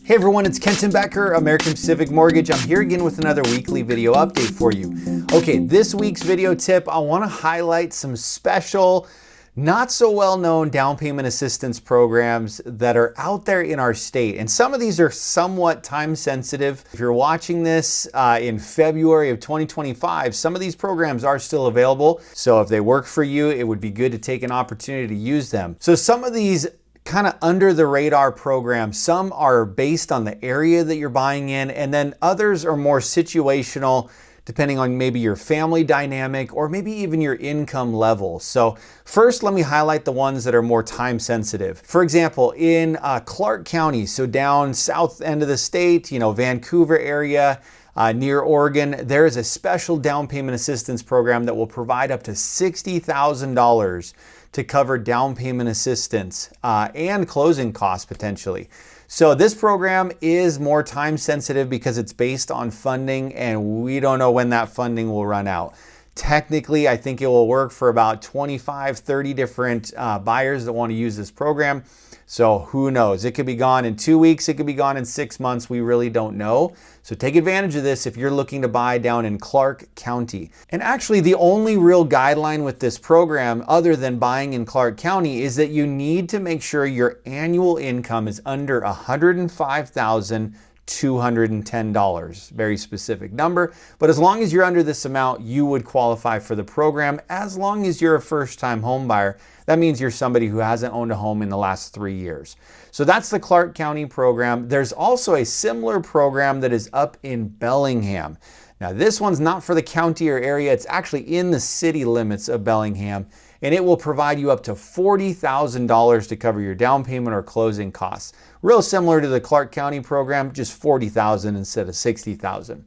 Hey everyone, it's Kenton Becker, American Pacific Mortgage. I'm here again with another weekly video update for you. Okay, this week's video tip, I want to highlight some special, not so well known down payment assistance programs that are out there in our state. And some of these are somewhat time sensitive. If you're watching this in February of 2025, some of these programs are still available. So if they work for you, it would be good to take an opportunity to use them. So some of these kind of under the radar programs, some are based on the area that you're buying in, and then others are more situational, depending on maybe your family dynamic or maybe even your income level. So first, let me highlight the ones that are more time sensitive. For example, in Clark County, so down south end of the state, Vancouver area, near Oregon, there is a special down payment assistance program that will provide up to $60,000 to cover down payment assistance and closing costs potentially. So this program is more time sensitive because it's based on funding and we don't know when that funding will run out. Technically, I think it will work for about 25, 30 different buyers that want to use this program. So who knows? It could be gone in 2 weeks. It could be gone in 6 months. We really don't know. So take advantage of this if you're looking to buy down in Clark County. And actually, the only real guideline with this program, other than buying in Clark County, is that you need to make sure your annual income is under $105,210. Very specific number, but as long as you're under this amount, you would qualify for the program as long as you're a first-time home buyer. That means you're somebody who hasn't owned a home in the last 3 years. So that's the Clark County program. There's also a similar program that is up in Bellingham. Now this one's not for the county or area, it's actually in the city limits of Bellingham, and it will provide you up to $40,000 to cover your down payment or closing costs. Real similar to the Clark County program, just $40,000 instead of $60,000.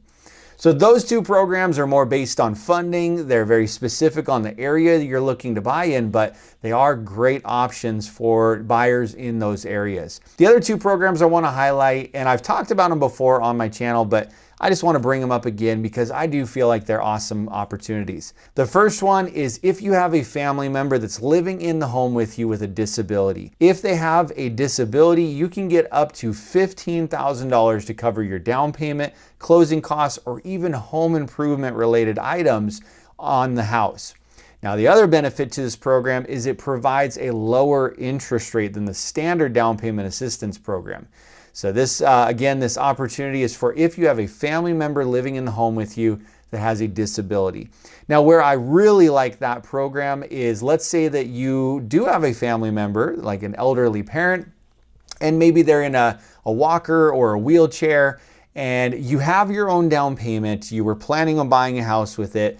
So those two programs are more based on funding. They're very specific on the area that you're looking to buy in, but they are great options for buyers in those areas. The other two programs I want to highlight, and I've talked about them before on my channel, but I just want to bring them up again because I do feel like they're awesome opportunities. The first one is if you have a family member that's living in the home with you with a disability. If they have a disability, you can get up to $15,000 to cover your down payment, closing costs, or even home improvement related items on the house. Now, the other benefit to this program is it provides a lower interest rate than the standard down payment assistance program. So this, again, this opportunity is for if you have a family member living in the home with you that has a disability. Now, where I really like that program is, let's say that you do have a family member, like an elderly parent, and maybe they're in a walker or a wheelchair, and you have your own down payment. You were planning on buying a house with it.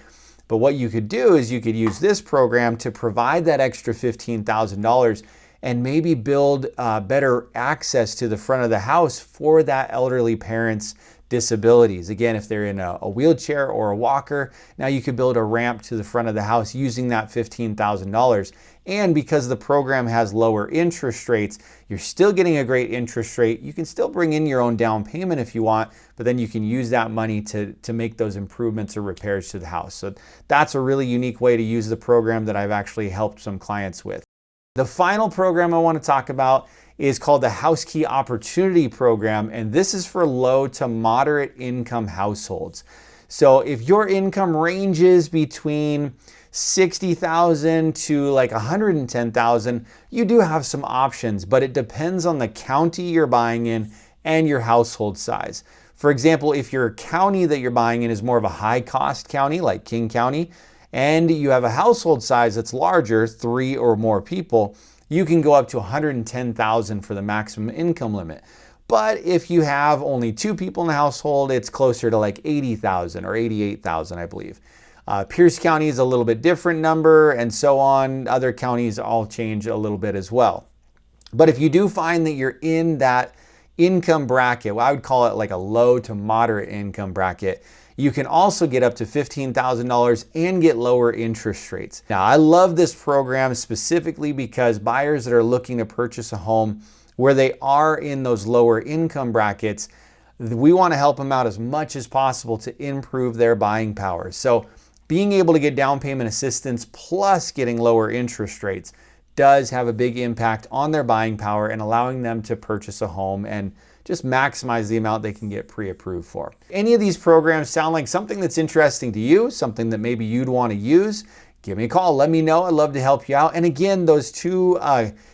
But what you could do is you could use this program to provide that extra $15,000 and maybe build better access to the front of the house for that elderly parent's disabilities. Again, if they're in a wheelchair or a walker, now you could build a ramp to the front of the house using that $15,000. And because the program has lower interest rates, you're still getting a great interest rate. You can still bring in your own down payment if you want, but then you can use that money to make those improvements or repairs to the house. So that's a really unique way to use the program that I've actually helped some clients with. The final program I want to talk about is called the House Key Opportunity Program, and this is for low to moderate income households. So if your income ranges between $60,000 to like $110,000, you do have some options, but it depends on the county you're buying in and your household size. For example, if your county that you're buying in is more of a high cost county like King County, and you have a household size that's larger, 3 or more people, you can go up to $110,000 for the maximum income limit. But if you have only 2 people in the household, it's closer to like $80,000 or $88,000, I believe. Pierce County is a little bit different number, and so on. Other counties all change a little bit as well. But if you do find that you're in that income bracket, well, I would call it like a low to moderate income bracket, you can also get up to $15,000 and get lower interest rates. Now, I love this program specifically because buyers that are looking to purchase a home where they are in those lower income brackets, we want to help them out as much as possible to improve their buying power. So being able to get down payment assistance plus getting lower interest rates does have a big impact on their buying power and allowing them to purchase a home and just maximize the amount they can get pre-approved for. Any of these programs sound like something that's interesting to you, something that maybe you'd want to use, give me a call. Let me know. I'd love to help you out. And again, those two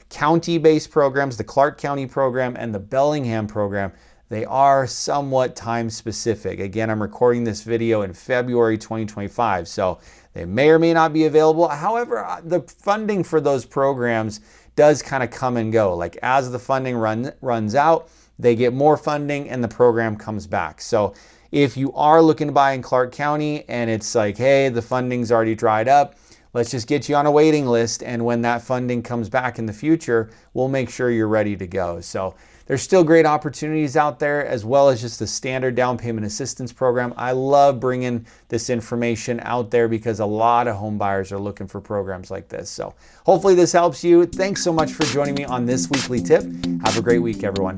county-based programs, the Clark County program and the Bellingham program, they are somewhat time specific. Again, I'm recording this video in February 2025, so they may or may not be available. However, the funding for those programs does kind of come and go. Like as the funding runs out, they get more funding and the program comes back. So if you are looking to buy in Clark County and it's like, hey, the funding's already dried up, let's just get you on a waiting list. And when that funding comes back in the future, we'll make sure you're ready to go. So there's still great opportunities out there, as well as just the standard down payment assistance program. I love bringing this information out there because a lot of home buyers are looking for programs like this. So hopefully this helps you. Thanks so much for joining me on this weekly tip. Have a great week, everyone.